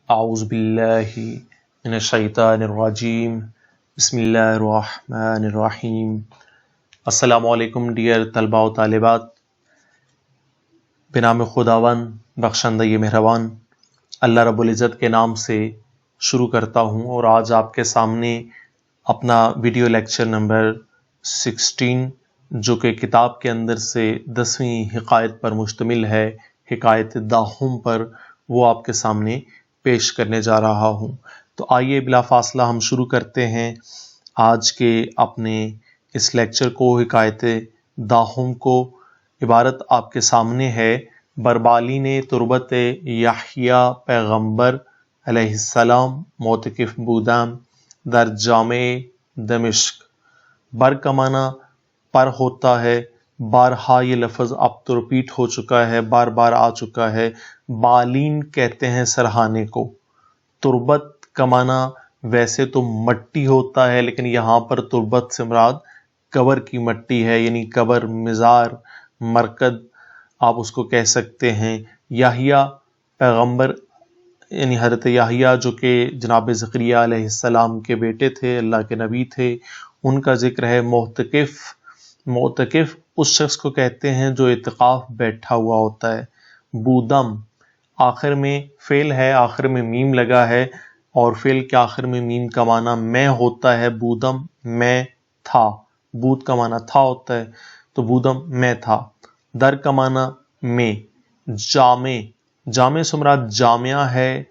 اعوذ باللہ من الشیطان الرجیم بسم اللہ الرحمن الرحیم۔ السلام علیکم ڈیئر طلباء و طالبات، بنام خداوند بخشندہ مہربان اللہ رب العزت کے نام سے شروع کرتا ہوں، اور آج آپ کے سامنے اپنا ویڈیو لیکچر نمبر 16 جو کہ کتاب کے اندر سے 10ویں حکایت پر مشتمل ہے، حکایت داہم پر، وہ آپ کے سامنے پیش کرنے جا رہا ہوں۔ تو آئیے بلا فاصلہ ہم شروع کرتے ہیں آج کے اپنے اس لیکچر کو، حکایت داہم کو۔ عبارت آپ کے سامنے ہے: بربالین تربت یحییٰ پیغمبر علیہ السلام معتکف بودم در جامع دمشق۔ بر کا معنی پر ہوتا ہے، بارہا یہ لفظ اب تو ریپیٹ ہو چکا ہے، بار بار آ چکا ہے۔ بالین کہتے ہیں سرہانے کو۔ تربت کا معنی ویسے تو مٹی ہوتا ہے، لیکن یہاں پر تربت سے مراد قبر کی مٹی ہے، یعنی قبر، مزار، مرکد آپ اس کو کہہ سکتے ہیں۔ یحییٰ پیغمبر یعنی حضرت یحییٰ جو کہ جناب زکریا علیہ السلام کے بیٹے تھے، اللہ کے نبی تھے، ان کا ذکر ہے۔ معتکف، معتکف اس شخص کو کہتے ہیں جو اعتکاف بیٹھا ہوا ہوتا ہے۔ بودم آخر میں فعل ہے، آخر میں میم لگا ہے، اور فعل کے آخر میں میم کا معنی میں ہوتا ہے۔ بودم میں تھا، بود کا معنی تھا ہوتا ہے، تو بودم میں تھا۔ در کا معنی میں۔ جامع، جامع سے مراد جامعہ ہے،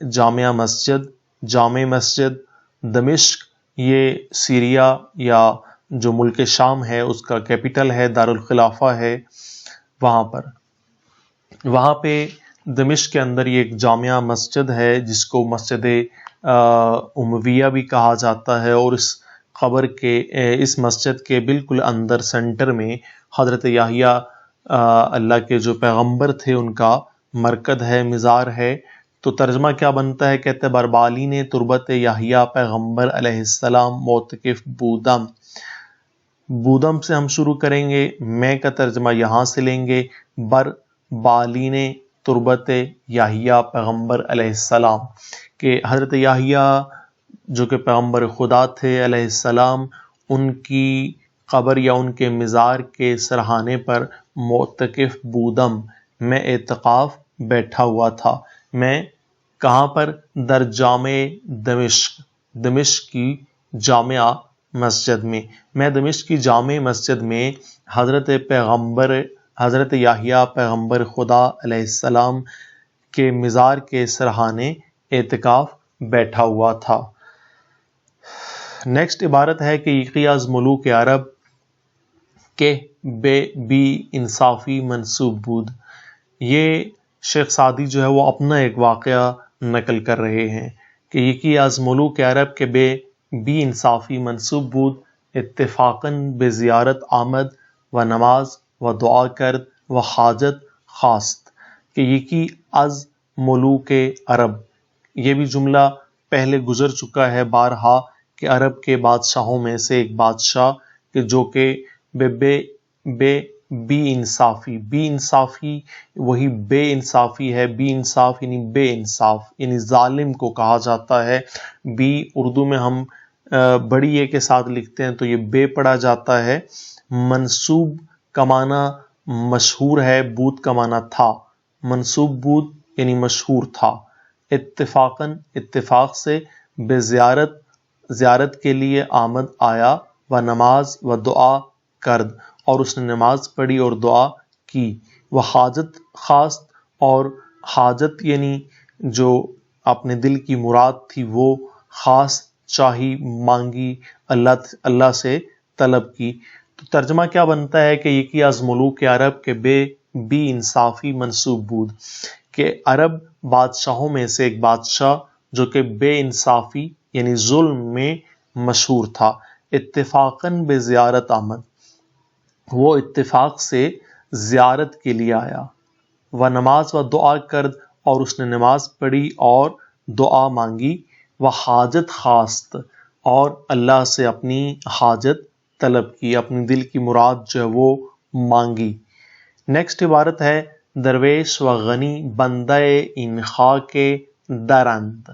جامعہ مسجد، جامع مسجد۔ دمشق یہ سیریا یا جو ملک شام ہے اس کا کیپٹل ہے، دارالخلافہ ہے وہاں پر۔ وہاں پہ دمشق کے اندر یہ ایک جامعہ مسجد ہے جس کو مسجد امویہ بھی کہا جاتا ہے، اور اس قبر کے اس مسجد کے بالکل اندر سینٹر میں حضرت یحییٰ اللہ کے جو پیغمبر تھے ان کا مرکد ہے، مزار ہے۔ تو ترجمہ کیا بنتا ہے؟ کہتے ہیں بربالین تربت یحییٰ پیغمبر علیہ السلام معتکف بودم۔ بودم سے ہم شروع کریں گے، میں کا ترجمہ یہاں سے لیں گے۔ بربالین تربت یحییٰ پیغمبر علیہ السلام، کہ حضرت یحییٰ جو کہ پیغمبر خدا تھے علیہ السلام، ان کی قبر یا ان کے مزار کے سرہانے پر معتکف بودم، میں اعتکاف بیٹھا ہوا تھا۔ میں کہاں پر؟ در جامع دمشق، دمشق کی جامعہ مسجد میں۔ میں دمشق کی جامع مسجد میں حضرت یحییٰ پیغمبر خدا علیہ السلام کے مزار کے سرہانے اعتکاف بیٹھا ہوا تھا۔ نیکسٹ عبارت ہے کہ یکی از ملوک عرب کہ بے بی انصافی منسوب بود۔ یہ شیخ سعدی جو ہے وہ اپنا ایک واقعہ نقل کر رہے ہیں کہ یکی از ملوک عرب کے بے بی انصافی منسوب بود، اتفاقاً بے زیارت آمد و نماز و دعا کرد و حاجت خواست۔ کہ یکی از ملوک عرب، یہ بھی جملہ پہلے گزر چکا ہے بارہا، کہ عرب کے بادشاہوں میں سے ایک بادشاہ کہ جو کہ بی انصافی، بی انصافی وہی بے انصافی ہے، بی انصاف یعنی بے انصاف، یعنی ظالم کو کہا جاتا ہے۔ بی اردو میں ہم بڑی اے کے ساتھ لکھتے ہیں تو یہ بے پڑھا جاتا ہے۔ منسوب کا معنی مشہور ہے، بود کا معنی تھا، منسوب بود یعنی مشہور تھا۔ اتفاقاً اتفاق سے، بے زیارت زیارت کے لیے، آمد آیا، و نماز و دعا کرد اور اس نے نماز پڑھی اور دعا کی، وہ حاجت خواست اور حاجت یعنی جو اپنے دل کی مراد تھی وہ خاص چاہی، مانگی، اللہ سے طلب کی۔ تو ترجمہ کیا بنتا ہے کہ یکی از ملوک عرب کے بی انصافی منسوب بود، کہ عرب بادشاہوں میں سے ایک بادشاہ جو کہ بے انصافی یعنی ظلم میں مشہور تھا۔ اتفاقاً بے زیارت آمد، وہ اتفاق سے زیارت کے لیے آیا۔ و نماز و دعا کرد اور اس نے نماز پڑھی اور دعا مانگی۔ و حاجت خواست اور اللہ سے اپنی حاجت طلب کی، اپنی دل کی مراد جو ہے وہ مانگی۔ نیکسٹ عبارت ہے: درویش و غنی بندہ ان خاک درند،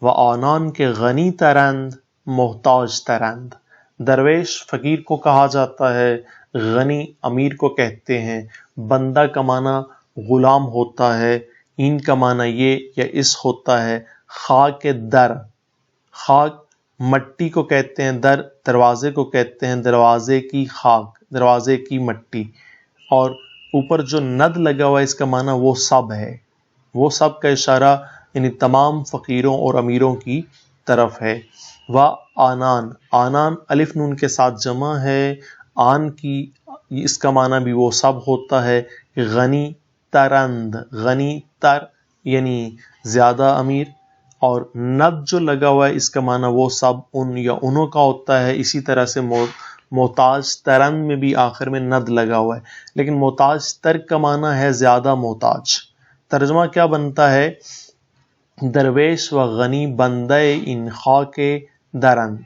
و آنان کے غنی ترند محتاج ترند۔ درویش فقیر کو کہا جاتا ہے، غنی امیر کو کہتے ہیں، بندہ کا معنی غلام ہوتا ہے، این کا معنی یہ یا اس ہوتا ہے، خاک در، خاک مٹی کو کہتے ہیں، در دروازے کو کہتے ہیں، دروازے کی خاک، دروازے کی مٹی، اور اوپر جو ند لگا ہوا ہے اس کا معنی وہ سب ہے، وہ سب کا اشارہ یعنی تمام فقیروں اور امیروں کی طرف ہے۔ و آنان، آنان الف نون کے ساتھ جمع ہے، آن کی اس کا معنی بھی وہ سب ہوتا ہے، غنی ترند، غنی تر یعنی زیادہ امیر، اور ند جو لگا ہوا ہے اس کا معنی وہ سب ان یا انہوں کا ہوتا ہے۔ اسی طرح سے محتاج ترند میں بھی آخر میں ند لگا ہوا ہے، لیکن محتاج تر کا معنی ہے زیادہ محتاج۔ ترجمہ کیا بنتا ہے؟ درویش و غنی بندے ان خاک درند،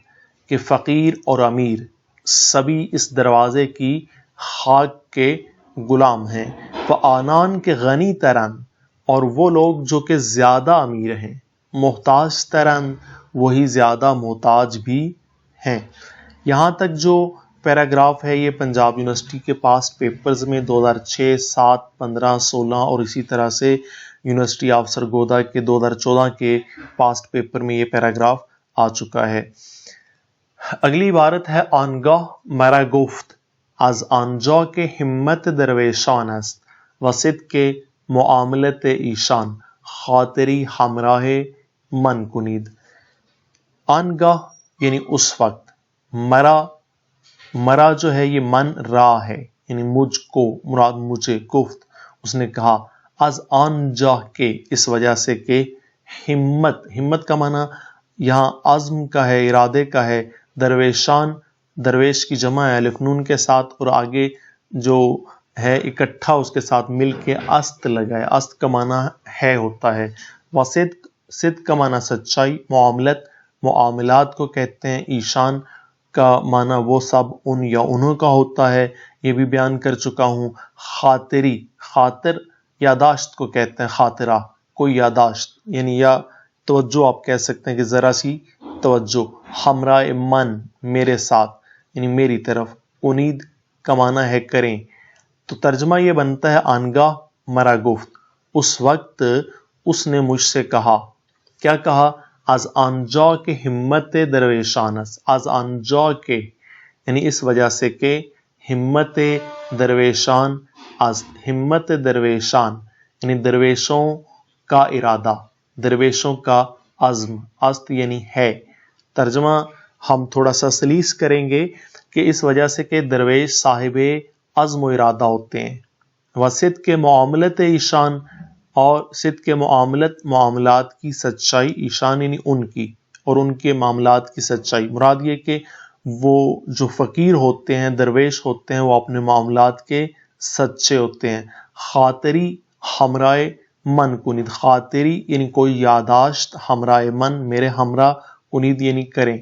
کہ فقیر اور امیر سبھی اس دروازے کی خاک کے غلام ہیں۔ وآنان کے غنی ترند، اور وہ لوگ جو کہ زیادہ امیر ہیں، محتاج ترند وہی زیادہ محتاج بھی ہیں۔ یہاں تک جو پیراگراف ہے یہ پنجاب یونیورسٹی کے پاسٹ پیپرز میں 2006، 7، 15، 16 اور اسی طرح سے یونیورسٹی آف سرگودا کے 2014 کے پاسٹ پیپر میں یہ پیراگراف آ چکا ہے۔ اگلی عبارت ہے آنگاہ مرا گفت از آنجا کے ہمت درویشان است و صدق کے معاملت ایشان خاطری ہمراہ من کنید۔ آنگاہ یعنی اس وقت، مرا جو ہے یہ من را ہے، یعنی مجھ کو، مراد مجھے، گفت اس نے کہا، از آن جا کے اس وجہ سے کہ ہمت کا معنی یہاں عزم کا ہے، ارادے کا ہے، درویشان درویش کی جمع ہے الف نون کے ساتھ، اور آگے جو ہے اکٹھا اس کے ساتھ مل کے است لگا ہے، است کا معنی ہے ہوتا ہے۔ وصدق، صدق کا معنی سچائی، معاملات کو کہتے ہیں، ایشان کا معنی وہ سب ان یا انہوں کا ہوتا ہے، یہ بھی بیان کر چکا ہوں۔ خاطری، خاطر یاداشت کو کہتے ہیں، خاطرہ کوئی یاداشت یعنی یا توجہ آپ کہہ سکتے ہیں کہ ذرا سی توجہ، ہمراہ من میرے ساتھ یعنی میری طرف، انید کا معنی ہے کریں۔ تو ترجمہ یہ بنتا ہے آنگاہ مرا گفت، اس وقت اس نے مجھ سے کہا، کیا کہا؟ از آنجا کے ہمت درویشان است، از آنجا کے یعنی اس وجہ سے کہ ہمت درویشان، از ہمت درویشان یعنی درویشوں کا ارادہ، درویشوں کا عزم، است یعنی ہے۔ ترجمہ ہم تھوڑا سا سلیس کریں گے کہ اس وجہ سے کہ درویش صاحب عزم و ارادہ ہوتے ہیں۔ وصدق کے معاملت ایشان، اور صدق کے معاملات کی سچائی، ایشان یعنی ان کی، اور ان کے معاملات کی سچائی، مراد یہ کہ وہ جو فقیر ہوتے ہیں، درویش ہوتے ہیں، وہ اپنے معاملات کے سچے ہوتے ہیں۔ خاطری ہمراہ من کنید، خاطری یعنی کوئی یاداشت، ہمراہ من میرے ہمراہ، کنید یعنی کریں،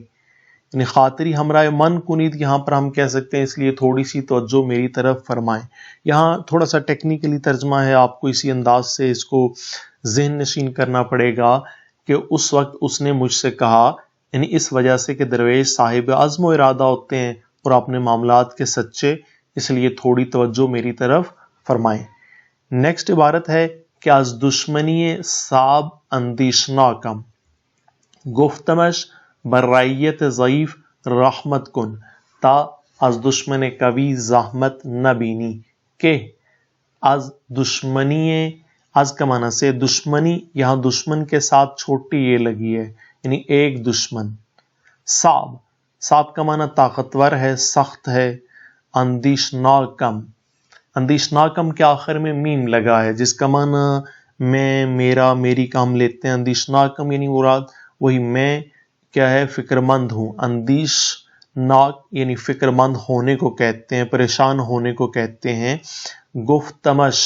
یعنی خاطری ہمراہ من کنید یہاں پر ہم کہہ سکتے ہیں اس لیے تھوڑی سی توجہ میری طرف فرمائیں۔ یہاں تھوڑا سا ٹیکنیکلی ترجمہ ہے، آپ کو اسی انداز سے اس کو ذہن نشین کرنا پڑے گا کہ اس وقت اس نے مجھ سے کہا، یعنی اس وجہ سے کہ درویش صاحب عزم و ارادہ ہوتے ہیں اور اپنے معاملات کے سچے، اس لیے تھوڑی توجہ میری طرف فرمائیں۔ نیکسٹ عبارت ہے کہ از دشمنی صعب اندیشناکم گفتمش بر رعیت ضعیف رحمت کن تا از دشمن قوی زحمت نبینی، کہ از دشمنی، از کا معنی سے دشمنی، یہاں دشمن کے ساتھ چھوٹی یہ لگی ہے یعنی ایک دشمن۔ صعب، صعب کا معنی طاقتور ہے، سخت ہے۔ اندیشناکم، اندیشناکم کے آخر میں میم لگا ہے جس کا معنی میں، میرا، میری کا ہم لیتے ہیں۔ اندیشناکم یعنی مراد وہی میں کیا ہے، فکر مند ہوں۔ اندیش ناک یعنی فکر مند ہونے کو کہتے ہیں، پریشان ہونے کو کہتے ہیں۔ گفتمش،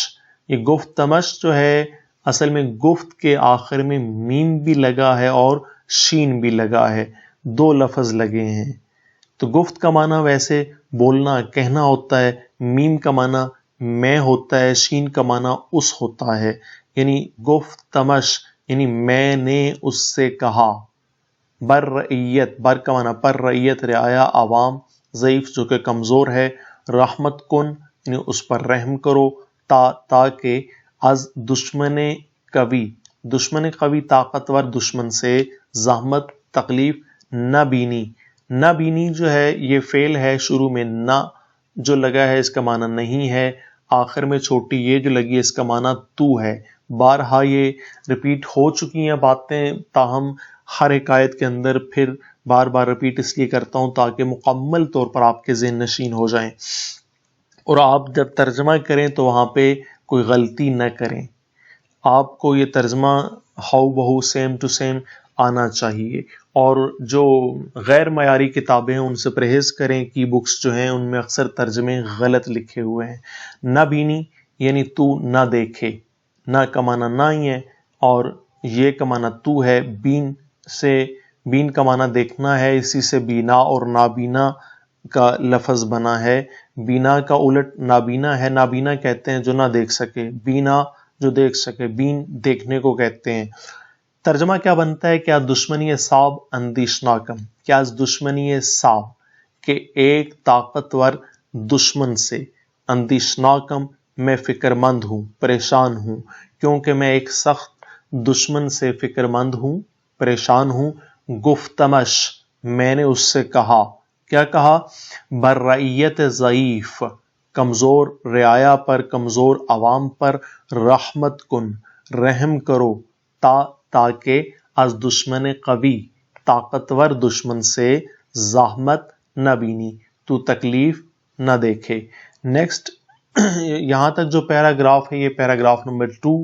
یہ گفتمش جو ہے اصل میں گفت کے آخر میں میم بھی لگا ہے اور شین بھی لگا ہے، دو لفظ لگے ہیں۔ تو گفت کا معنی ویسے بولنا، کہنا ہوتا ہے، میم کا معنی میں ہوتا ہے، شین کا معنی اس ہوتا ہے، یعنی گفتمش یعنی میں نے اس سے کہا. بررعیت، بر کا معنی پر، رعیت رعایا عوام، ضعیف جو کہ کمزور ہے، رحمت کن یعنی اس پر رحم کرو، تاکہ از دشمن قوی، دشمن قوی طاقتور دشمن سے، زحمت تکلیف نہ بینی. نہ بینی جو ہے یہ فعل ہے، شروع میں نہ جو لگا ہے اس کا معنی نہیں ہے، آخر میں چھوٹی یہ جو لگی ہے اس کا معنی تو ہے. بارہا یہ ریپیٹ ہو چکی ہیں باتیں، تاہم ہر ایک آیت کے اندر پھر بار بار ریپیٹ اس لیے کرتا ہوں تاکہ مکمل طور پر آپ کے ذہن نشین ہو جائیں، اور آپ جب ترجمہ کریں تو وہاں پہ کوئی غلطی نہ کریں. آپ کو یہ ترجمہ ہاؤ بہو سیم ٹو سیم آنا چاہیے، اور جو غیر معیاری کتابیں ہیں ان سے پرہیز کریں. کی بکس جو ہیں ان میں اکثر ترجمے غلط لکھے ہوئے ہیں. نہ بینی یعنی تو نہ دیکھے، نہ کا معنی نہ ہی ہے اور یہ کا معنی تو ہے. بین سے، بین کا معنی دیکھنا ہے، اسی سے بینا اور نابینا کا لفظ بنا ہے. بینا کا الٹ نابینا ہے. نابینا کہتے ہیں جو نہ دیکھ سکے، بینا جو دیکھ سکے، بین دیکھنے کو کہتے ہیں. ترجمہ کیا بنتا ہے؟ کیا دشمنی صعب اندیشناکم، کیا دشمنی صعب کہ ایک طاقتور دشمن سے، اندیشناکم میں فکر مند ہوں، پریشان ہوں، کیونکہ میں ایک سخت دشمن سے فکر مند ہوں، پریشان ہوں. گفتمش میں نے اس سے کہا، کیا کہا؟ بررعیت ضعیف، کمزور رعایا پر، کمزور عوام پر، رحمت کن رحم کرو، تاکہ از دشمن قوی طاقتور دشمن سے، زحمت نہ بینی تو تکلیف نہ دیکھے. نیکسٹ یہاں تک جو پیراگراف ہے یہ پیراگراف نمبر 2،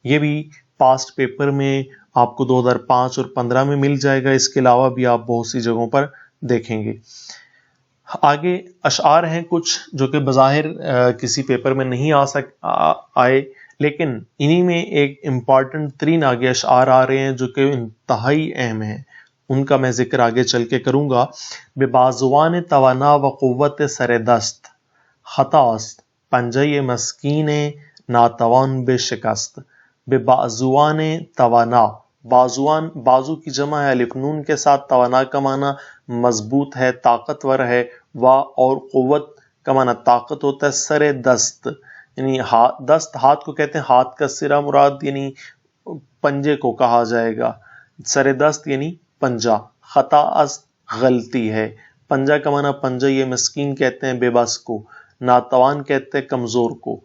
یہ بھی پاسٹ پیپر میں آپ کو 2005 اور 15 میں مل جائے گا. اس کے علاوہ بھی آپ بہت سی جگہوں پر دیکھیں گے. آگے اشعار ہیں کچھ جو کہ بظاہر کسی پیپر میں نہیں آئے، لیکن انہی میں ایک امپورٹنٹ ترین آگے اشعار آ رہے ہیں جو کہ انتہائی اہم ہیں، ان کا میں ذکر آگے چل کے کروں گا. بے بازوان توانا و قوت سر دست، خطاست پنجہ مسکین ناتوان بے شکست. بے بازوان توانا، بازوان بازو کی جمع ہے الف نون کے ساتھ، توانا کا معنی مضبوط ہے، طاقتور ہے، اور قوت کا معنی طاقت ہوتا ہے. سر دست یعنی دست ہاتھ کو کہتے ہیں، ہاتھ کا سرا مراد یعنی پنجے کو کہا جائے گا. سر دست یعنی پنجہ. خطا است غلطی ہے، پنجہ کا معنی پنجہ یہ مسکین کہتے ہیں بے بس کو، ناتوان کہتے ہیں کمزور کو.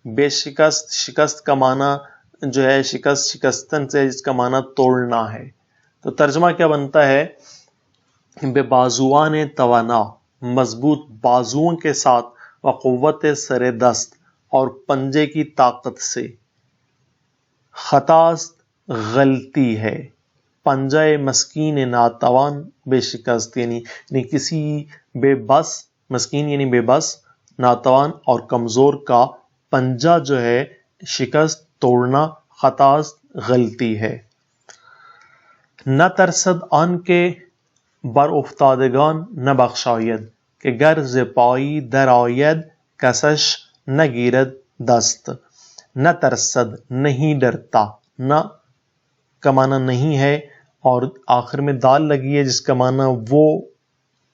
بے شکست، شکست کا معنی جو ہے شکست، شکستن سے جس کا معنی توڑنا ہے. تو ترجمہ کیا بنتا ہے؟ بے بازوان توانا، مضبوط بازوؤں کے ساتھ، و قوت سر دست اور پنجے کی طاقت سے. خطاست غلطی ہے، پنجہ مسکین ناتوان بے شکست یعنی کسی بے بس، مسکین یعنی بے بس، ناتوان اور کمزور کا پنجہ جو ہے شکست توڑنا، خطاست غلطی ہے. نہ ترسد آن کے بر افتادگان نہ بخشاید، کہ گر ز پائی در آید کسش نہ گیرد دست. نہ ترسد نہیں ڈرتا، نہ کا معنی نہیں ہے اور آخر میں دال لگی ہے جس کا معنی وہ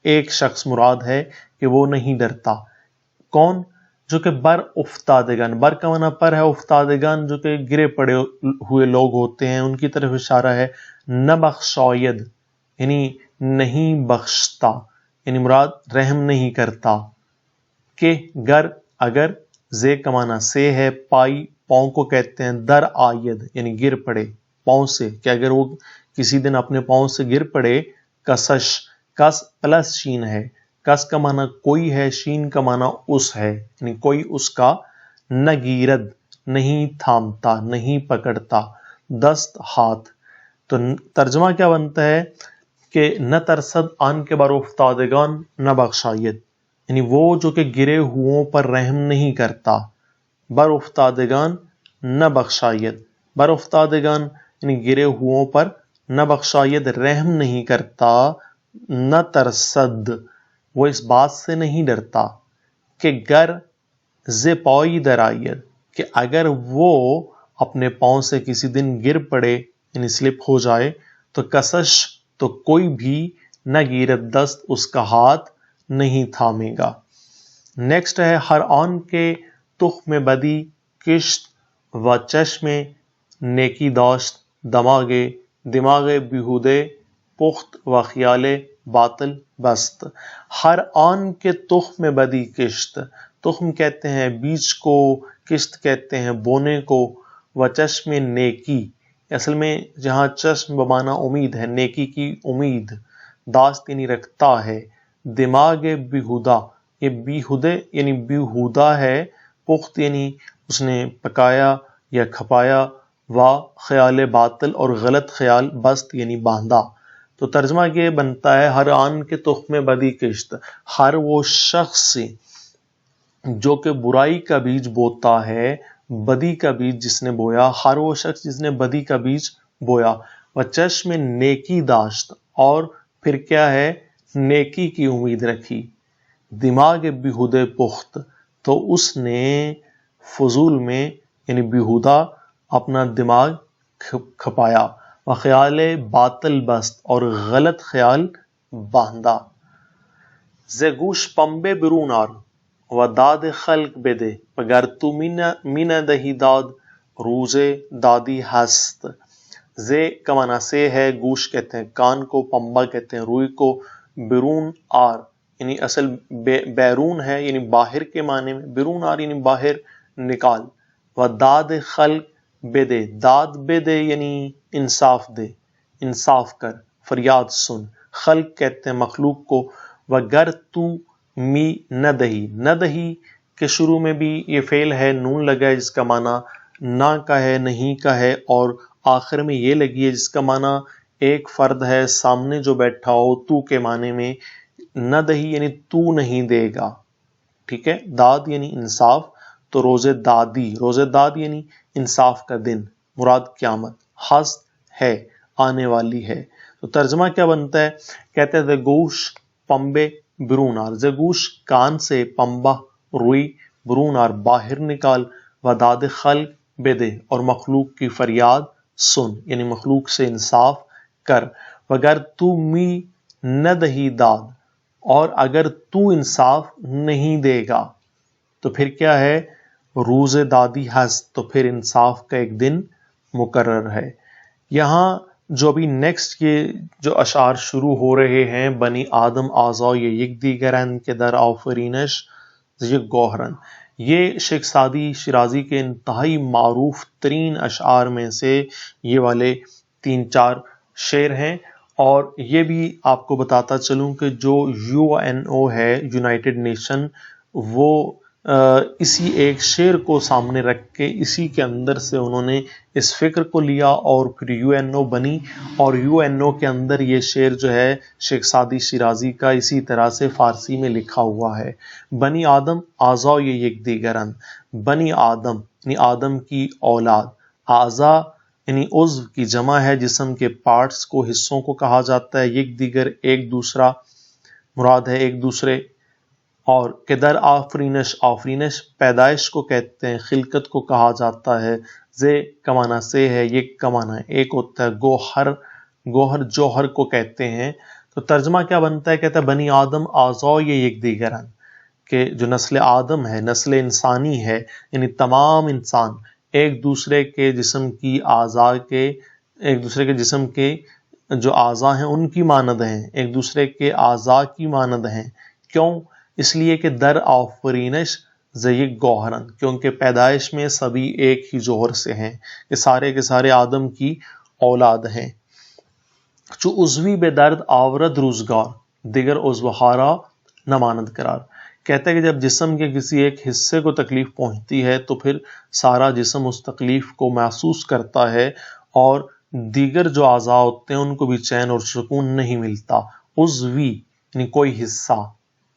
ایک شخص مراد ہے کہ وہ نہیں ڈرتا. کون؟ جو کہ بر افتادگان، بر کا معنی پر ہے، افتادگان جو کہ گرے پڑے ہوئے لوگ ہوتے ہیں ان کی طرف اشارہ ہے. نہ بخشاید یعنی نہیں بخشتا، یعنی مراد رحم نہیں کرتا. کہ گر اگر، زے کا معنی سے ہے، پائی پاؤں کو کہتے ہیں، در آید یعنی گر پڑے پاؤں سے، کہ اگر وہ کسی دن اپنے پاؤں سے گر پڑے. کسش، کس پلس شین ہے، کس کا معنی کوئی ہے، شین کا معنی اس ہے یعنی کوئی اس کا. نہ گیرد نہیں تھامتا، نہیں پکڑتا، دست ہاتھ. تو ترجمہ کیا بنتا ہے کہ نہ ترسد آن کے بر افتادگان نہ بخشاید، یعنی وہ جو کہ گرے ہوئوں پر رحم نہیں کرتا. بر افتادگان نہ بخشاید، بر افتادگان یعنی گرے ہوئوں پر، نہ بخشاید رحم نہیں کرتا. نہ ترسد وہ اس بات سے نہیں ڈرتا کہ گر ز پائی در آید، کہ اگر وہ اپنے پاؤں سے کسی دن گر پڑے یعنی سلپ ہو جائے تو کسش تو کوئی بھی نہ گیرت دست اس کا ہاتھ نہیں تھامے گا. نیکسٹ ہے ہر آن کے تخم بدی کشت و چشم نیکی داشت دماغ بیہودے پخت و خیال باطل بست. ہر آن کے تخم بدی کشت، تخم کہتے ہیں بیج کو، کشت کہتے ہیں بونے کو، و چشم نیکی، اصل میں جہاں چشم بمانا امید ہے، نیکی کی امید، داشت یعنی رکھتا ہے، دماغ بیہودہ، یہ بیہودے یعنی بیہودہ ہے، پخت یعنی اس نے پکایا یا کھپایا، و خیال باطل اور غلط خیال، بست یعنی باندھا. تو ترجمہ یہ بنتا ہے ہر آن کے تخم بدی کشت، ہر وہ شخص جو کہ برائی کا بیج بوتا ہے، بدی کا بیج جس نے بویا، ہر وہ شخص جس نے بدی کا بیج بویا. و چشم نیکی داشت، اور پھر کیا ہے، نیکی کی امید رکھی. دماغ بیہودے پخت، تو اس نے فضول میں یعنی بیہودہ اپنا دماغ کھپایا. و خیال باطل بست، اور غلط خیال باندھا. ز گوش پنبے برون آر و داد خلق بده وگر تو می ندهی داد روز دادی ہست. ز کا معنی سے ہے، گوش کہتے ہیں کان کو، پمبا کہتے ہیں روئی کو، برون آر یعنی اصل بیرون ہے یعنی باہر کے معنی میں، برون آر یعنی باہر نکال. و داد خلق بدے، داد بدے یعنی انصاف دے، انصاف کر، فریاد سن. خلق کہتے ہیں مخلوق کو. وگر تو می نہ دہی، نہ دہی کے شروع میں بھی یہ فعل ہے، نون لگا ہے جس کا معنی نہ کا ہے، نہیں کا ہے، اور آخر میں یہ لگی ہے جس کا معنی ایک فرد ہے سامنے جو بیٹھا ہو، تو کے معنی میں. نہ دہی یعنی تو نہیں دے گا، ٹھیک ہے. داد یعنی انصاف، تو روز دادی، روز داد یعنی انصاف کا دن، مراد قیامت. ہست ہے، آنے والی ہے. تو ترجمہ کیا بنتا ہے، کہتے ہیں گوش پمبے برون آر، زگوش کان سے، پمبا روئی، برون آر باہر نکال، و داد خلق بدے اور مخلوق کی فریاد سن یعنی مخلوق سے انصاف کر. وگر تو می نہ دہی داد، اور اگر تو انصاف نہیں دے گا تو پھر کیا ہے، روز دادی ہست، تو پھر انصاف کا ایک دن مقرر ہے. یہاں جو ابھی نیکسٹ یہ جو اشعار شروع ہو رہے ہیں، بنی آدم آزا یک دیگرن کے در آفرینش یک گوہرن، یہ شیخ سعدی شیرازی کے انتہائی معروف ترین اشعار میں سے یہ والے 3-4 شعر ہیں. اور یہ بھی آپ کو بتاتا چلوں کہ جو UNO ہے، یونائٹڈ نیشن، وہ اسی ایک شعر کو سامنے رکھ کے اسی کے اندر سے انہوں نے اس فکر کو لیا اور پھر UNO بنی. اور UNO کے اندر یہ شعر جو ہے شیخ سعدی شیرازی کا اسی طرح سے فارسی میں لکھا ہوا ہے. بنی آدم اعضا یک دیگرن، بنی آدم یعنی آدم کی اولاد، اعضا یعنی عضو کی جمع ہے، جسم کے پارٹس کو، حصوں کو کہا جاتا ہے. یک دیگر ایک دوسرا، مراد ہے ایک دوسرے. اور کدر آفرینش، آفرینش پیدائش کو کہتے ہیں، خلقت کو کہا جاتا ہے. زے کمانا سے ہے، یہ کمانا ہے ایک ہوتا ہے. گوہر، گوہر جوہر کو کہتے ہیں. تو ترجمہ کیا بنتا ہے، کہتا ہے بنی آدم اعضا یک دیگرن، کہ جو نسل آدم ہے، نسل انسانی ہے، یعنی تمام انسان ایک دوسرے کے جسم کی اعضاء کے، ایک دوسرے کے جسم کے جو اعضاء ہیں ان کی مانند ہیں، ایک دوسرے کے اعضاء کی مانند ہیں. کیوں؟ اس لیے کہ در آفرینش زیک گوہرن، کیونکہ پیدائش میں سبھی ایک ہی جوہر سے ہیں، کہ سارے کے سارے آدم کی اولاد ہیں. چو عضوی بے درد آورد روزگار دیگر عضوہارا نماند قرار. کہتا ہے کہ جب جسم کے کسی ایک حصے کو تکلیف پہنچتی ہے تو پھر سارا جسم اس تکلیف کو محسوس کرتا ہے، اور دیگر جو اعضاء ہوتے ہیں ان کو بھی چین اور سکون نہیں ملتا. عضوی یعنی کوئی حصہ،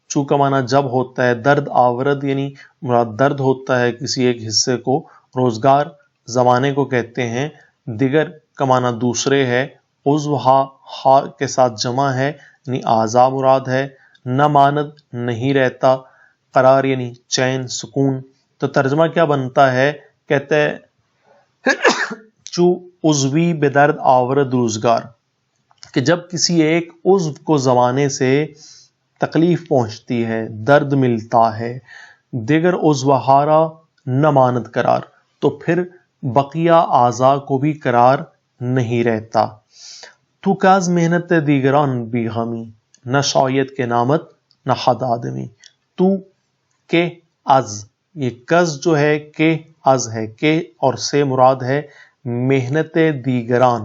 چونکہ معنی جب ہوتا ہے، درد آورد یعنی مراد درد ہوتا ہے کسی ایک حصے کو، روزگار زمانے کو کہتے ہیں، دیگر کا معنی دوسرے ہے، عضو ہا کے ساتھ جمع ہے یعنی اعضاء مراد ہے، نہ ماند نہیں رہتا، قرار یعنی چین سکون. تو ترجمہ کیا بنتا ہے، کہتے ہیں چو عضوی بے درد آورد روزگار، کہ جب کسی ایک عضو کو زمانے سے تکلیف پہنچتی ہے، درد ملتا ہے، دیگر عضوہارا نہ ماند قرار، تو پھر بقیہ اعضاء کو بھی قرار نہیں رہتا۔ تو کاز محنت دیگران بھی غمی، نہ شاید کے نامت نہ حد آدمی۔ تو کے از، یہ کز جو ہے کہ از ہے، کہ اور سے مراد ہے محنت دیگران۔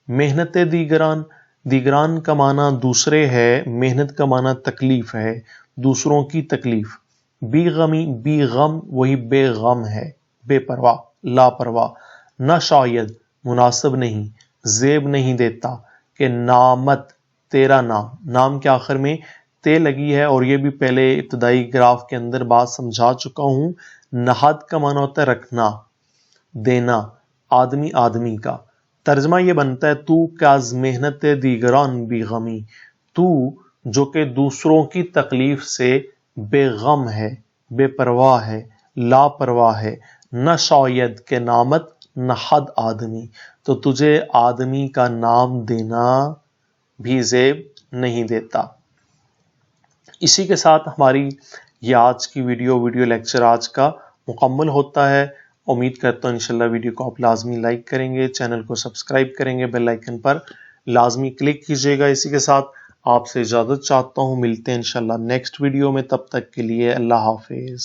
محنت دیگران، دیگران کا معنی دوسرے ہے، محنت کا معنی تکلیف ہے، دوسروں کی تکلیف۔ بی غمی، بی غم وہی بے غم ہے، بے پرواہ، لاپرواہ۔ نہ شاید مناسب نہیں، زیب نہیں دیتا، کہ نامت تیرا نام، نام کے آخر میں تے لگی ہے، اور یہ بھی پہلے ابتدائی گراف کے اندر بات سمجھا چکا ہوں۔ نہاد کا معنی ہوتا ہے رکھنا، دینا، آدمی آدمی کا۔ ترجمہ یہ بنتا ہے تو کاز محنت دیگران بھی غمی، تو جو کہ دوسروں کی تکلیف سے بے غم ہے، بے پرواہ ہے، لاپرواہ ہے، نہ شاید کے نامت نہ حد آدمی، تو تجھے آدمی کا نام دینا بھی زیب نہیں دیتا۔ اسی کے ساتھ ہماری یہ آج کی ویڈیو لیکچر آج کا مکمل ہوتا ہے۔ امید کرتا ہوں انشاءاللہ ویڈیو کو آپ لازمی لائک کریں گے، چینل کو سبسکرائب کریں گے، بیل آئیکن پر لازمی کلک کیجیے گا۔ اسی کے ساتھ آپ سے اجازت چاہتا ہوں، ملتے ہیں انشاءاللہ نیکسٹ ویڈیو میں، تب تک کے لیے اللہ حافظ۔